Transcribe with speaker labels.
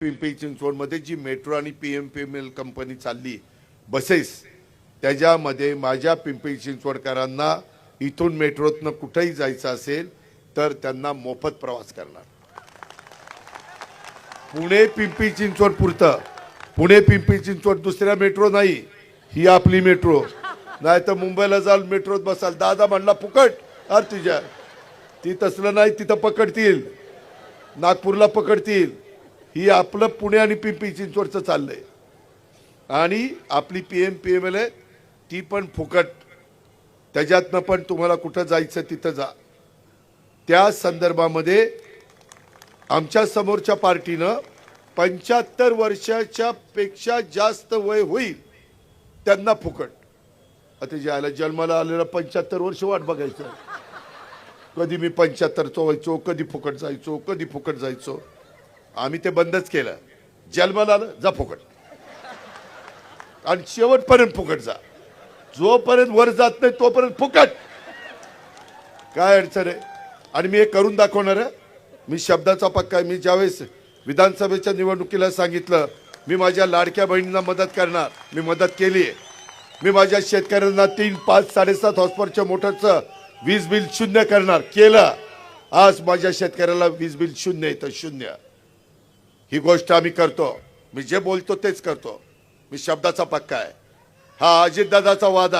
Speaker 1: पिंपरी चिंचवडमध्ये जी मेट्रो आणि PMPML company चालली बसेस, त्याच्यामध्ये माझ्या पिंपरी चिंचवडकरांना इथून मेट्रोतनं कुठेही जायचं असेल तर त्यांना मोफत प्रवास करणार। पुणे पिंपरी चिंचवड पुरतं, पुणे पिंपरी चिंचवड दुसऱ्या मेट्रो नाही, ही आपली मेट्रो। नाही तर मुंबईला जाल मेट्रोत बसाल, दादा म्हणला फुकट, अरे तुझ्या ती तसलं नाही, तिथं पकडतील, नागपूरला पकडतील। ही आपलं पुणे आणि पिंपरी चिंचवडचं चाललंय आणि आपली पीएमपीएमएल आहे ती पण फुकट, त्याच्यातनं पण तुम्हाला कुठं जायचं तिथं जा। त्या संदर्भामध्ये आमच्या समोरच्या पार्टीनं 75 वर्षाच्या पेक्षा जास्त वय होईल त्यांना फुकट। आता ज्याला जन्माला आलेला 75 वर्ष वाट बघायचं, कधी मी 75चं व्हायचो, कधी फुकट जायचो, कधी फुकट जायचो। आम्ही ते बंदच केलं, जन्माला आलं जा फुकट आणि शेवटपर्यंत फुकट जा, जोपर्यंत वर जात नाही तोपर्यंत फुकट। काय अडचण आहे? आणि मी हे करून दाखवणार आहे। मी शब्दाचा पक्का आहे। मी ज्यावेळेस विधानसभेच्या निवडणुकीला सांगितलं मी माझ्या लाडक्या बहिणींना मदत करणार, मी मदत केली आहे। मी माझ्या शेतकऱ्यांना 3, 5, 7.5 हॉर्सपावरच्या मोटरचं वीज बिल शून्य करणार, केलं। आज माझ्या शेतकऱ्याला वीज बिल शून्य येतं, शून्य। ही गोष्ट आम्ही करतो, मी जे बोलतो तेच करतो, मी शब्दाचा पक्का आहे। हा अजितदादाचा वादा आहे।